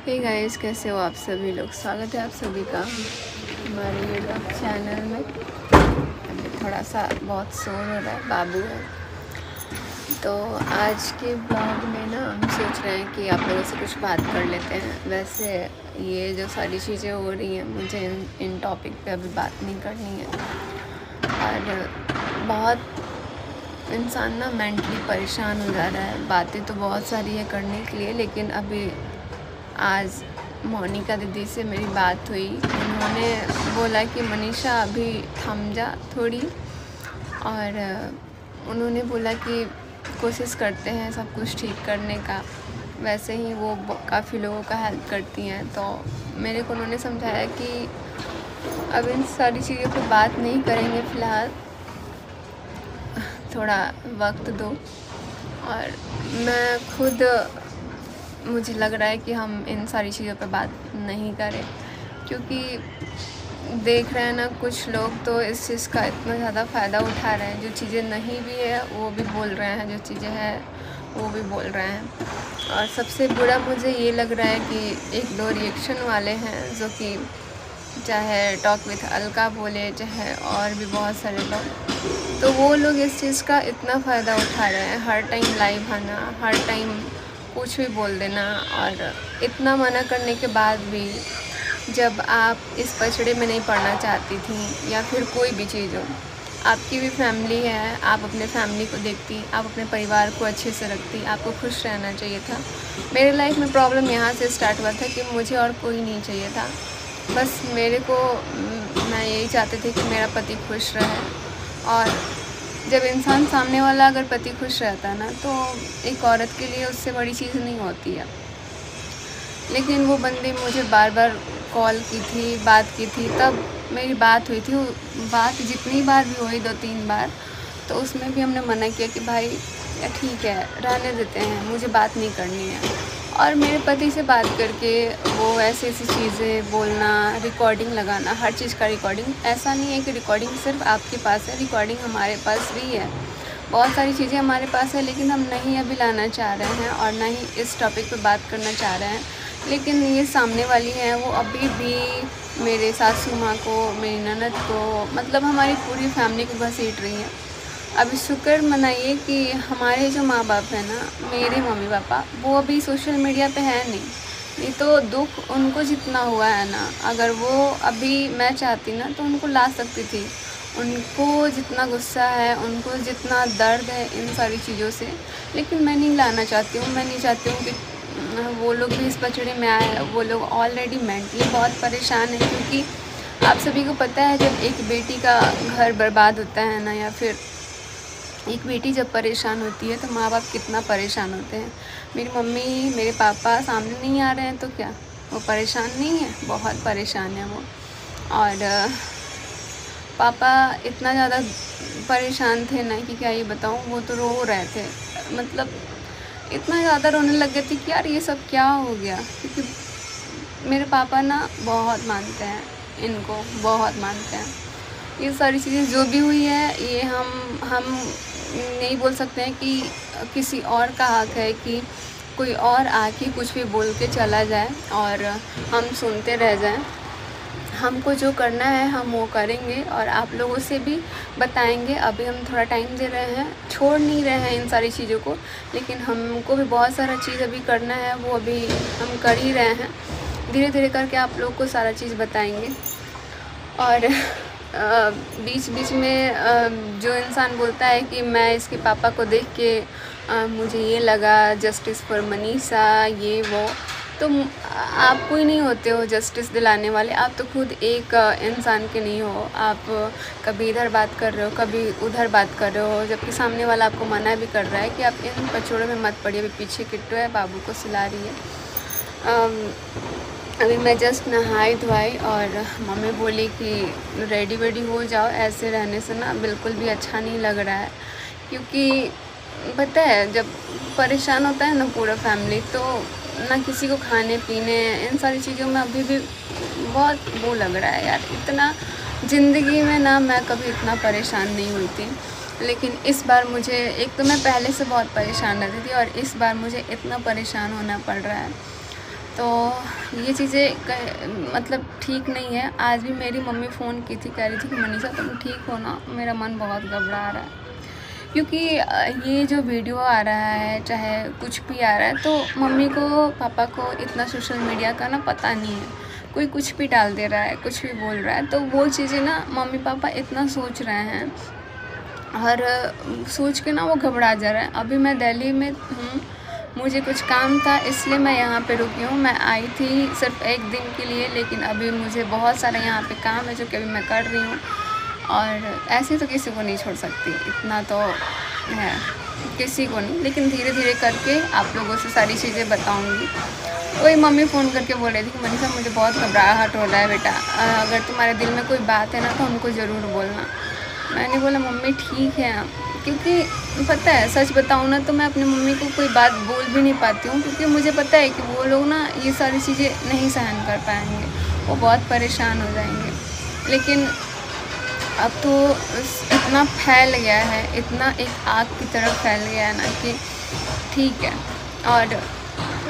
Hey guys, कैसे हो आप सभी लोग। स्वागत है आप सभी का हमारे यूट्यूब चैनल में। अभी थोड़ा सा बहुत शोर हो रहा है, बाबू है। तो आज के ब्लॉग में ना हम सोच रहे हैं कि आप लोगों से कुछ बात कर लेते हैं। वैसे ये जो सारी चीज़ें हो रही हैं, मुझे इन टॉपिक पे अभी बात नहीं करनी है। और बहुत इंसान ना मेंटली परेशान हो जा रहा है। बातें तो बहुत सारी है करने के लिए, लेकिन अभी आज मोनिका दीदी से मेरी बात हुई। उन्होंने बोला कि मनीषा अभी थम जा थोड़ी, और उन्होंने बोला कि कोशिश करते हैं सब कुछ ठीक करने का। वैसे ही वो काफ़ी लोगों का हेल्प करती हैं, तो मेरे को उन्होंने समझाया कि अब इन सारी चीज़ों पे बात नहीं करेंगे फ़िलहाल, थोड़ा वक्त दो। और मैं खुद, मुझे लग रहा है कि हम इन सारी चीज़ों पे बात नहीं करें, क्योंकि देख रहे हैं ना कुछ लोग तो इस चीज़ का इतना ज़्यादा फ़ायदा उठा रहे हैं। जो चीज़ें नहीं भी है वो भी बोल रहे हैं, जो चीज़ें हैं वो भी बोल रहे हैं। और सबसे बुरा मुझे ये लग रहा है कि एक दो रिएक्शन वाले हैं, जो कि चाहे टॉक विथ अलका बोले, चाहे और भी बहुत सारे लोग, तो वो लोग इस चीज़ का इतना फ़ायदा उठा रहे हैं। हर टाइम लाइव आना, हर टाइम कुछ भी बोल देना। और इतना मना करने के बाद भी, जब आप इस पचड़े में नहीं पड़ना चाहती थी, या फिर कोई भी चीज़ हो, आपकी भी फैमिली है, आप अपने फैमिली को देखती, आप अपने परिवार को अच्छे से रखती, आपको खुश रहना चाहिए था। मेरे लाइफ में प्रॉब्लम यहाँ से स्टार्ट हुआ था कि मुझे और कोई नहीं चाहिए था। बस मेरे को, मैं यही चाहती थी कि मेरा पति खुश रहे। और जब इंसान सामने वाला अगर पति खुश रहता है ना, तो एक औरत के लिए उससे बड़ी चीज़ नहीं होती है। लेकिन वो बंदी मुझे बार बार कॉल की थी, बात की थी, तब मेरी बात हुई थी। बात जितनी बार भी हुई, 2-3 बार, तो उसमें भी हमने मना किया कि भाई ठीक है, रहने देते हैं, मुझे बात नहीं करनी है। और मेरे पति से बात करके वो ऐसी ऐसी चीज़ें बोलना, रिकॉर्डिंग लगाना, हर चीज़ का रिकॉर्डिंग। ऐसा नहीं है कि रिकॉर्डिंग सिर्फ आपके पास है, रिकॉर्डिंग हमारे पास भी है। बहुत सारी चीज़ें हमारे पास है, लेकिन हम नहीं अभी लाना चाह रहे हैं और ना ही इस टॉपिक पे बात करना चाह रहे हैं। लेकिन ये सामने वाली हैं, वो अभी भी मेरे सासू माँ को, मेरी ननद को, मतलब हमारी पूरी फैमिली को घसीट रही हैं। अभी शुक्र मनाइए कि हमारे जो माँ बाप हैं ना, मेरे मम्मी पापा, वो अभी सोशल मीडिया पे है नहीं तो दुख उनको जितना हुआ है ना, अगर वो अभी मैं चाहती ना तो उनको ला सकती थी। उनको जितना गुस्सा है, उनको जितना दर्द है इन सारी चीज़ों से, लेकिन मैं नहीं लाना चाहती हूँ। मैं नहीं चाहती हूँ कि वो लोग भी इस पचड़े में आए। वो लोग ऑलरेडी मेंटली बहुत परेशान हैं, क्योंकि आप सभी को पता है, जब एक बेटी का घर बर्बाद होता है ना, या फिर एक बेटी जब परेशान होती है, तो माँ बाप कितना परेशान होते हैं। मेरी मम्मी, मेरे पापा सामने नहीं आ रहे हैं तो क्या वो परेशान नहीं है? बहुत परेशान है वो। और पापा इतना ज़्यादा परेशान थे ना कि क्या ये बताऊँ। वो तो रो रहे थे, मतलब इतना ज़्यादा रोने लग गए थे कि यार ये सब क्या हो गया। क्योंकि मेरे पापा ना बहुत मानते हैं, इनको बहुत मानते हैं। ये सारी चीज़ें जो भी हुई है, ये हम नहीं बोल सकते हैं कि किसी और का हक है कि कोई और आके कुछ भी बोल के चला जाए और हम सुनते रह जाएं। हमको जो करना है हम वो करेंगे, और आप लोगों से भी बताएंगे। अभी हम थोड़ा टाइम दे रहे हैं, छोड़ नहीं रहे हैं इन सारी चीज़ों को, लेकिन हमको भी बहुत सारा चीज़ अभी करना है, वो अभी हम कर ही रहे हैं। धीरे धीरे करके आप लोग को सारा चीज़ बताएंगे। और बीच बीच में जो इंसान बोलता है कि मैं इसके पापा को देख के मुझे ये लगा जस्टिस फॉर मनीषा, ये वो, तो आप कोई नहीं होते हो जस्टिस दिलाने वाले। आप तो खुद एक इंसान के नहीं हो। आप कभी इधर बात कर रहे हो, कभी उधर बात कर रहे हो, जबकि सामने वाला आपको मना भी कर रहा है कि आप इन पचड़ों में मत पड़िए। अभी पीछे किट्टू है, बाबू को सिला रही है। अभी मैं जस्ट नहाई धोई, और मम्मी बोली कि रेडी वेडी हो जाओ, ऐसे रहने से ना बिल्कुल भी अच्छा नहीं लग रहा है। क्योंकि पता है, जब परेशान होता है ना पूरा फैमिली, तो ना किसी को खाने पीने, इन सारी चीज़ों में अभी भी बहुत वो लग रहा है यार। इतना ज़िंदगी में ना मैं कभी इतना परेशान नहीं हुई थी, लेकिन इस बार मुझे, एक तो मैं पहले से बहुत परेशान रहती थी, और इस बार मुझे इतना परेशान होना पड़ रहा है। तो ये चीज़ें मतलब ठीक नहीं है। आज भी मेरी मम्मी फ़ोन की थी, कह रही थी कि मनीषा तुम ठीक हो ना? मेरा मन बहुत घबरा रहा है, क्योंकि ये जो वीडियो आ रहा है, चाहे कुछ भी आ रहा है, तो मम्मी को पापा को इतना सोशल मीडिया का ना पता नहीं है। कोई कुछ भी डाल दे रहा है, कुछ भी बोल रहा है, तो वो चीज़ें ना मम्मी पापा इतना सोच रहे हैं और सोच के ना वो घबरा जा रहा है। अभी मैं दिल्ली में हूँ, मुझे कुछ काम था इसलिए मैं यहाँ पे रुकी हूँ। मैं आई थी सिर्फ 1 दिन के लिए, लेकिन अभी मुझे बहुत सारा यहाँ पे काम है जो कि अभी मैं कर रही हूँ। और ऐसे तो किसी को नहीं छोड़ सकती, इतना तो है, किसी को नहीं, लेकिन धीरे धीरे करके आप लोगों से सारी चीज़ें बताऊँगी। वही मम्मी फ़ोन करके बोल रही थी कि मनीषा मुझे बहुत घबराहट हो रहा है बेटा, अगर तुम्हारे दिल में कोई बात है ना तो हमको ज़रूर बोलना। मैंने बोला मम्मी ठीक है, क्योंकि पता है सच बताऊँ ना तो मैं अपनी मम्मी को कोई बात बोल भी नहीं पाती हूँ, क्योंकि मुझे पता है कि वो लोग ना ये सारी चीज़ें नहीं सहन कर पाएंगे, वो बहुत परेशान हो जाएंगे। लेकिन अब तो इतना फैल गया है, इतना एक आग की तरह फैल गया है ना कि ठीक है। और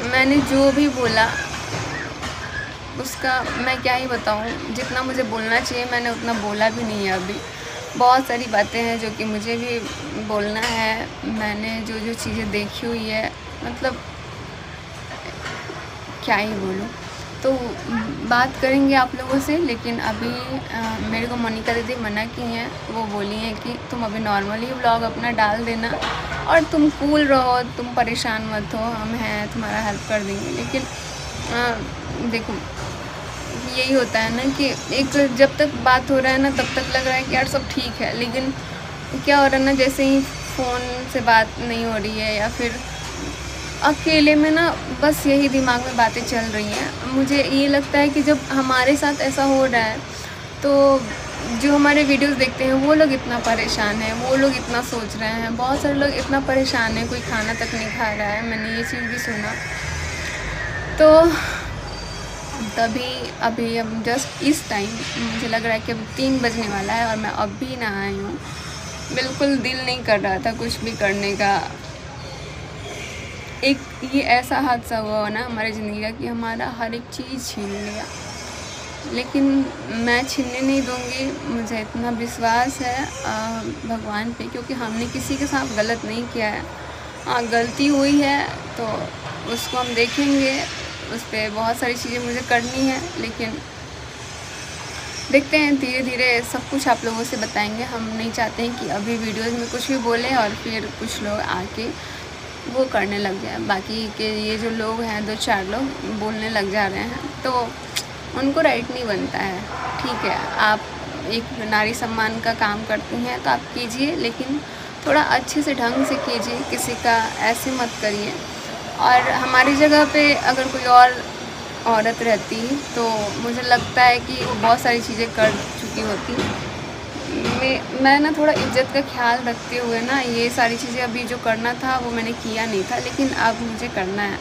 मैंने जो भी बोला उसका मैं क्या ही बताऊँ, जितना मुझे बोलना चाहिए मैंने उतना बोला भी नहीं है। अभी बहुत सारी बातें हैं जो कि मुझे भी बोलना है। मैंने जो जो चीज़ें देखी हुई है, मतलब क्या ही बोलूँ। तो बात करेंगे आप लोगों से, लेकिन अभी मेरे को मोनिका दीदी मना की हैं। वो बोली हैं कि तुम अभी नॉर्मली व्लॉग अपना डाल देना और तुम कूल रहो, तुम परेशान मत हो, हम हैं, तुम्हारा हेल्प कर देंगे। लेकिन देखो यही होता है ना कि एक जब तक बात हो रहा है ना तब तक लग रहा है कि यार सब ठीक है, लेकिन क्या हो रहा है ना, जैसे ही फ़ोन से बात नहीं हो रही है या फिर अकेले में ना बस यही दिमाग में बातें चल रही हैं। मुझे ये लगता है कि जब हमारे साथ ऐसा हो रहा है तो जो हमारे वीडियोस देखते हैं वो लोग इतना परेशान हैं, वो लोग इतना सोच रहे हैं, बहुत सारे लोग इतना परेशान हैं, कोई खाना तक नहीं खा रहा है। मैंने ये चीज़ भी सुना। तो तभी अभी अब जस्ट इस टाइम मुझे लग रहा है कि अभी 3 बजने वाला है और मैं अब भी ना आई हूँ। बिल्कुल दिल नहीं कर रहा था कुछ भी करने का। एक ये ऐसा हादसा हुआ ना हमारी ज़िंदगी का कि हमारा हर एक चीज़ छीन लिया, लेकिन मैं छीनने नहीं दूँगी। मुझे इतना विश्वास है भगवान पे, क्योंकि हमने किसी के साथ गलत नहीं किया है। हाँ, गलती हुई है तो उसको हम देखेंगे, उस पर बहुत सारी चीज़ें मुझे करनी है, लेकिन देखते हैं धीरे धीरे सब कुछ आप लोगों से बताएंगे। हम नहीं चाहते हैं कि अभी वीडियोज़ में कुछ भी बोलें और फिर कुछ लोग आके वो करने लग जाए। बाकी के ये जो लोग हैं 2-4 लोग बोलने लग जा रहे हैं, तो उनको राइट नहीं बनता है। ठीक है, आप एक नारी सम्मान का काम करती हैं तो आप कीजिए, लेकिन थोड़ा अच्छे से ढंग से कीजिए, किसी का ऐसे मत करिए। और हमारी जगह पे अगर कोई और औरत रहती तो मुझे लगता है कि वो बहुत सारी चीज़ें कर चुकी होती। मैं ना थोड़ा इज़्ज़त का ख्याल रखते हुए ना ये सारी चीज़ें अभी जो करना था वो मैंने किया नहीं था, लेकिन अब मुझे करना है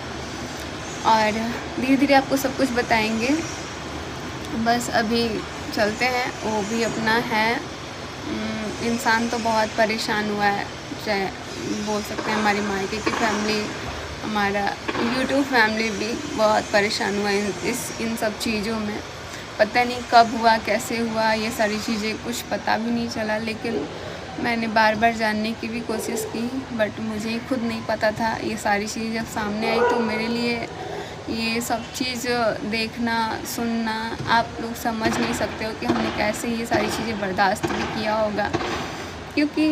और धीरे धीरे आपको सब कुछ बताएंगे। बस अभी चलते हैं, वो भी अपना है। इंसान तो बहुत परेशान हुआ है, चाहे बोल सकते हैं हमारी मायके की फैमिली, हमारा यूट्यूब फैमिली भी बहुत परेशान हुआ इन सब चीज़ों में। पता नहीं कब हुआ, कैसे हुआ, ये सारी चीज़ें कुछ पता भी नहीं चला। लेकिन मैंने बार बार जानने की भी कोशिश की, बट मुझे खुद नहीं पता था। ये सारी चीज़ जब सामने आई तो मेरे लिए ये सब चीज़ देखना, सुनना, आप लोग समझ नहीं सकते हो कि हमने कैसे ये सारी चीज़ें बर्दाश्त भी किया होगा। क्योंकि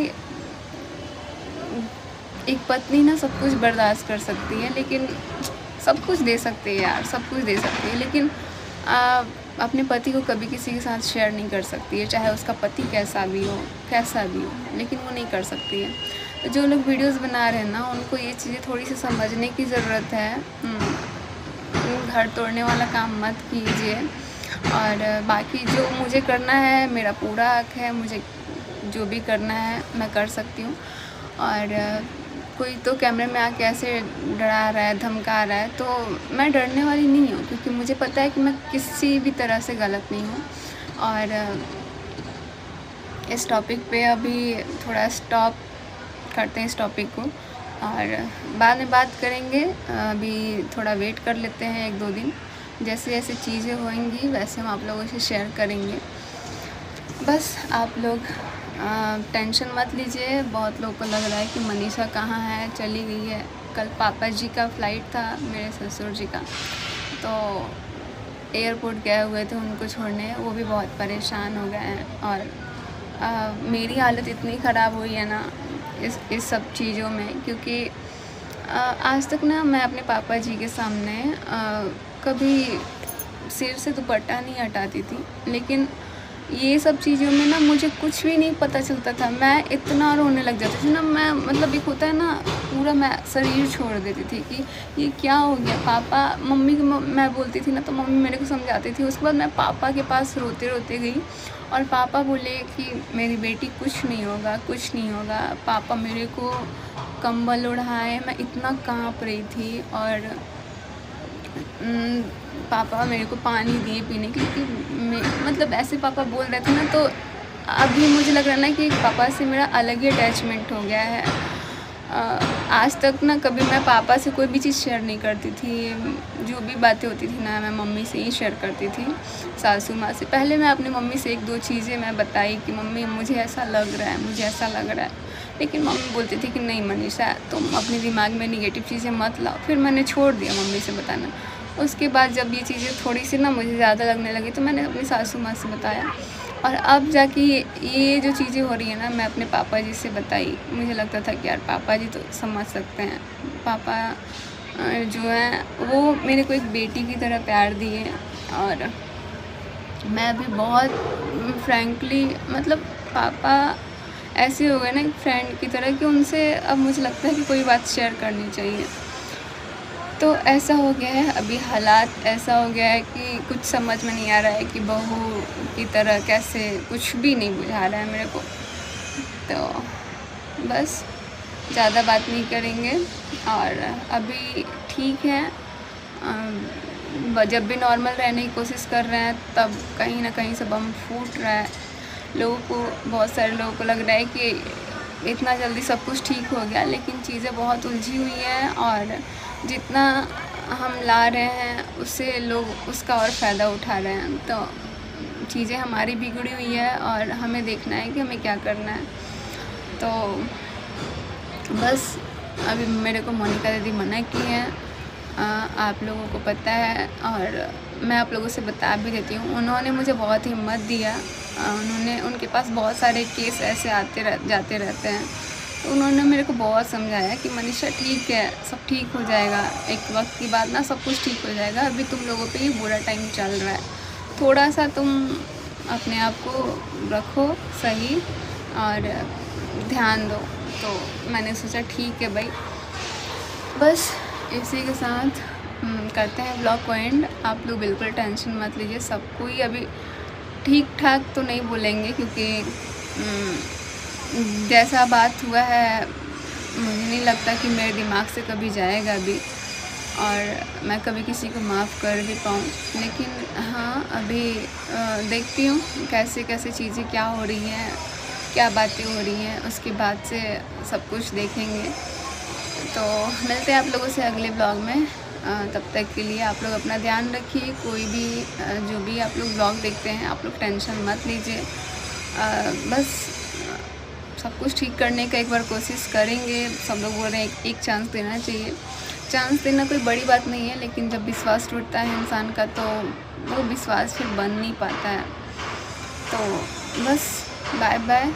एक पत्नी ना सब कुछ बर्दाश्त कर सकती है, लेकिन सब कुछ दे सकती है यार, सब कुछ दे सकती है, लेकिन अपने पति को कभी किसी के साथ शेयर नहीं कर सकती है, चाहे उसका पति कैसा भी हो, लेकिन वो नहीं कर सकती है। तो जो लोग वीडियोस बना रहे हैं ना, उनको ये चीज़ें थोड़ी सी समझने की ज़रूरत है। घर तोड़ने वाला काम मत कीजिए। और बाकी जो मुझे करना है, मेरा पूरा हक है, मुझे जो भी करना है मैं कर सकती हूँ। और कोई तो कैमरे में आके ऐसे डरा रहा है, धमका रहा है, तो मैं डरने वाली नहीं हूँ, क्योंकि मुझे पता है कि मैं किसी भी तरह से गलत नहीं हूँ। और इस टॉपिक पे अभी थोड़ा स्टॉप करते हैं इस टॉपिक को, और बाद में बात करेंगे। अभी थोड़ा वेट कर लेते हैं 1-2 दिन, जैसे जैसे चीज़ें होंगी वैसे हम आप लोगों से शेयर करेंगे। बस आप लोग टेंशन मत लीजिए। बहुत लोगों को लग रहा है कि मनीषा कहाँ है, चली गई है। कल पापा जी का फ़्लाइट था, मेरे ससुर जी का, तो एयरपोर्ट गए हुए थे उनको छोड़ने। वो भी बहुत परेशान हो गए हैं और मेरी हालत इतनी ख़राब हुई है ना इस सब चीज़ों में, क्योंकि आज तक ना मैं अपने पापा जी के सामने कभी सिर से दुपट्टा नहीं हटाती थी, लेकिन ये सब चीज़ों में ना मुझे कुछ भी नहीं पता चलता था। मैं इतना रोने लग जाती थी ना, मैं मतलब एक होता है ना, पूरा मैं शरीर छोड़ देती थी कि ये क्या हो गया। पापा मम्मी को मैं बोलती थी ना तो मम्मी मेरे को समझाती थी। उसके बाद मैं पापा के पास रोते रोते गई और पापा बोले कि मेरी बेटी कुछ नहीं होगा, कुछ नहीं होगा। पापा मेरे को कंबल ओढ़ाए, मैं इतना काँप रही थी और पापा मेरे को पानी दिए पीने के लिए, मतलब ऐसे पापा बोल रहे थे ना, तो अभी मुझे लग रहा है ना कि पापा से मेरा अलग ही अटैचमेंट हो गया है। आज तक ना कभी मैं पापा से कोई भी चीज़ शेयर नहीं करती थी। जो भी बातें होती थी ना मैं मम्मी से ही शेयर करती थी, सासू माँ से। पहले मैं अपनी मम्मी से 1-2 चीज़ें मैं बताई कि मम्मी मुझे ऐसा लग रहा है, मुझे ऐसा लग रहा है, लेकिन मम्मी बोलती थी कि नहीं मनीषा तुम अपने दिमाग में निगेटिव चीज़ें मत लाओ। फिर मैंने छोड़ दिया मम्मी से बताना। उसके बाद जब ये चीज़ें थोड़ी सी ना मुझे ज़्यादा लगने लगी तो मैंने अपनी सासू माँ से बताया, और अब जाके ये जो चीज़ें हो रही है ना मैं अपने पापा जी से बताई। मुझे लगता था कि यार पापा जी तो समझ सकते हैं। पापा जो हैं वो मेरे को एक बेटी की तरह प्यार दिए, और मैं भी बहुत फ्रैंकली, मतलब पापा ऐसे हो गए ना एक फ्रेंड की तरह कि उनसे अब मुझे लगता है कि कोई बात शेयर करनी चाहिए। तो ऐसा हो गया है, अभी हालात ऐसा हो गया है कि कुछ समझ में नहीं आ रहा है कि बहू की तरह कैसे, कुछ भी नहीं बुझा रहा है मेरे को। तो बस ज़्यादा बात नहीं करेंगे, और अभी ठीक है। जब भी नॉर्मल रहने की कोशिश कर रहे हैं तब कहीं ना कहीं से बम फूट रहा है। बहुत सारे लोगों को लग रहा है कि इतना जल्दी सब कुछ ठीक हो गया, लेकिन चीज़ें बहुत उलझी हुई हैं, और जितना हम ला रहे हैं उससे लोग उसका और फ़ायदा उठा रहे हैं। तो चीज़ें हमारी बिगड़ी हुई है और हमें देखना है कि हमें क्या करना है। तो बस अभी मेरे को मोनिका दीदी मना की है, आप लोगों को पता है, और मैं आप लोगों से बता भी देती हूँ। उन्होंने मुझे बहुत हिम्मत दिया। उनके पास बहुत सारे केस ऐसे जाते रहते हैं, तो उन्होंने मेरे को बहुत समझाया कि मनीषा ठीक है, सब ठीक हो जाएगा, एक वक्त की बात ना सब कुछ ठीक हो जाएगा। अभी तुम लोगों पे ही बुरा टाइम चल रहा है, थोड़ा सा तुम अपने आप को रखो सही और ध्यान दो। तो मैंने सोचा ठीक है भाई। बस इसी के साथ करते हैं ब्लॉग को एंड। आप लोग बिल्कुल टेंशन मत लीजिए, सब कोई अभी ठीक ठाक तो नहीं बोलेंगे, क्योंकि जैसा बात हुआ है मुझे नहीं लगता कि मेरे दिमाग से कभी जाएगा अभी, और मैं कभी किसी को माफ़ कर भी पाऊँ। लेकिन हाँ, अभी देखती हूँ कैसे कैसे चीज़ें क्या हो रही हैं, क्या बातें हो रही हैं, उसके बाद से सब कुछ देखेंगे। तो मिलते हैं आप लोगों से अगले ब्लॉग में। तब तक के लिए आप लोग अपना ध्यान रखिए। कोई भी जो भी आप लोग ब्लॉग देखते हैं आप लोग टेंशन मत लीजिए। बस सब कुछ ठीक करने का एक बार कोशिश करेंगे। सब लोग बोल रहे हैं एक चांस देना चाहिए। चांस देना कोई बड़ी बात नहीं है, लेकिन जब विश्वास टूटता है इंसान का तो वो विश्वास फिर बन नहीं पाता है। तो बस बाय बाय।